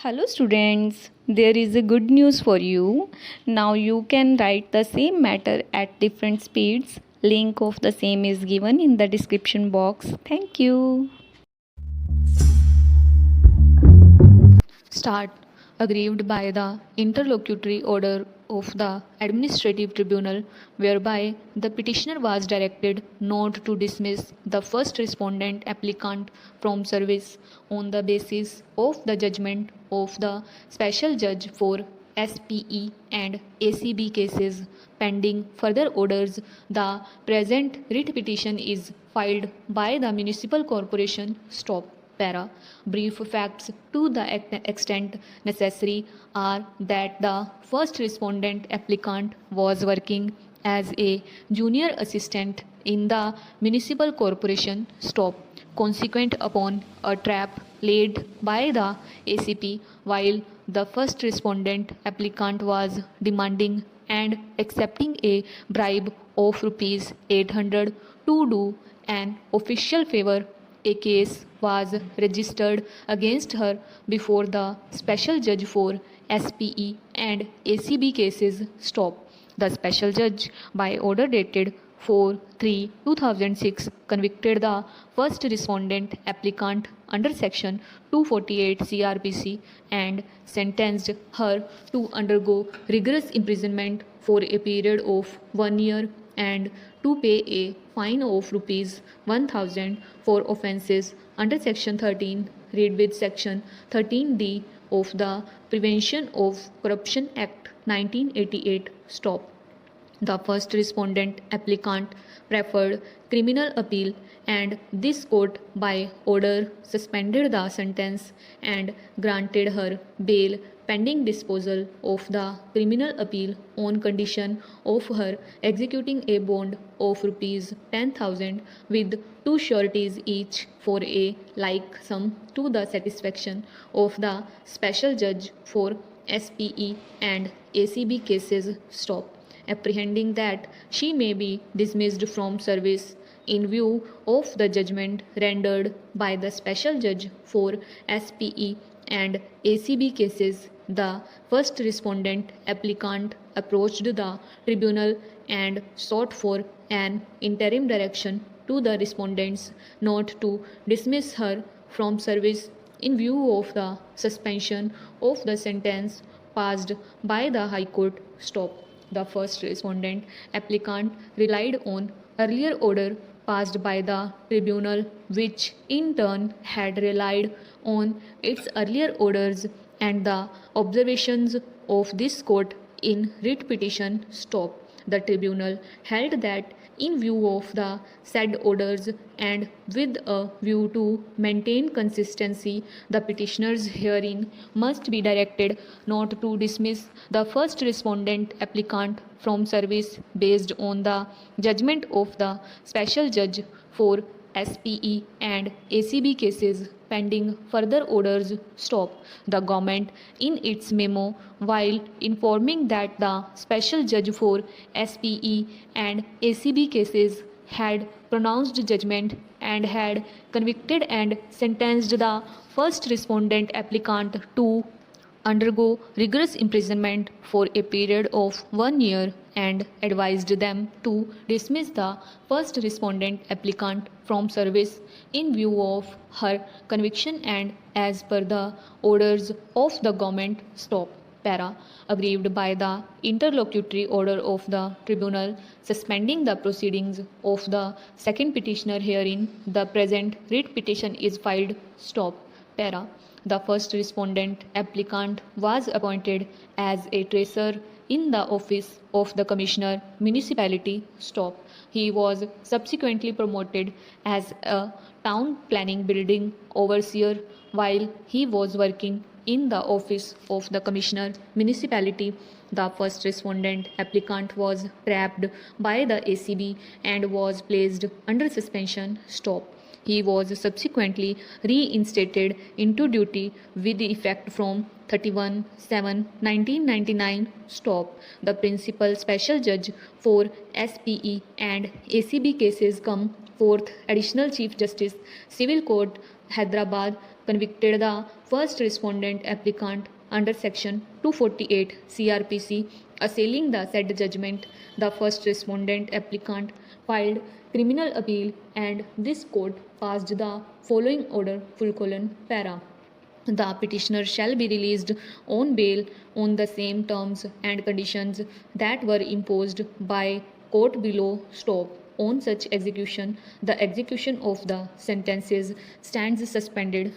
Hello students, there is a good news for you. Now you can write the same matter at different speeds. Link of the same is given in the description box. Thank you. Start. Aggrieved by the interlocutory order of the administrative tribunal, whereby the petitioner was directed not to dismiss the first respondent applicant from service on the basis of the judgment of the special judge for SPE and ACB cases pending further orders, the present writ petition is filed by the municipal corporation. Stop. Para. Brief facts to the extent necessary are that the first respondent applicant was working as a junior assistant in the municipal corporation. Stop. Consequent upon a trap laid by the ACP while the first respondent applicant was demanding and accepting a bribe of rupees 800 to do an official favor. A case was registered against her before the special judge for SPE and ACB cases. Stop. The special judge, by order dated 4/3/2006, convicted the first respondent applicant under section 248 CRPC and sentenced her to undergo rigorous imprisonment for a period of 1 year and to pay a fine of rupees 1000 for offences under section 13 read with section 13D of the Prevention of Corruption Act 1988. Stop. The first respondent applicant preferred criminal appeal and this court by order suspended the sentence and granted her bail pending disposal of the criminal appeal on condition of her executing a bond of rupees 10,000 with two sureties each for a like sum to the satisfaction of the special judge for SPE and ACB cases. Stop. Apprehending that she may be dismissed from service in view of the judgment rendered by the special judge for SPE and ACB cases, the first respondent applicant approached the tribunal and sought for an interim direction to the respondents not to dismiss her from service in view of the suspension of the sentence passed by the High Court. Stop. The first respondent applicant relied on earlier order passed by the tribunal, which in turn had relied on its earlier orders and the observations of this court in writ petition. Stop. The tribunal held that in view of the said orders and with a view to maintain consistency, the petitioner's hearing must be directed not to dismiss the first respondent applicant from service based on the judgment of the special judge for SPE and ACB cases pending further orders. Stop. The government in its memo, while informing that the special judge for SPE and ACB cases had pronounced judgment and had convicted and sentenced the first respondent applicant to undergo rigorous imprisonment for a period of 1 year and advised them to dismiss the first respondent applicant from service in view of her conviction and as per the orders of the government. Stop. Para. Aggrieved by the interlocutory order of the tribunal suspending the proceedings of the second petitioner herein, the present writ petition is filed. Stop. Para. The first respondent applicant was appointed as a tracer in the office of the Commissioner Municipality. Stop. He was subsequently promoted as a town planning building overseer while he was working in the office of the Commissioner Municipality. The first respondent applicant was trapped by the ACB and was placed under suspension. Stop. He was subsequently reinstated into duty with effect from 31/7/1999. Stop. The principal special judge for SPE and ACB cases fourth Additional Chief Justice, Civil Court, Hyderabad, convicted the first respondent applicant under section 248 CRPC assailing the said judgment, the first respondent applicant filed criminal appeal and this court passed the following order : para. The petitioner shall be released on bail on the same terms and conditions that were imposed by court below. On such execution, the execution of the sentences stands suspended.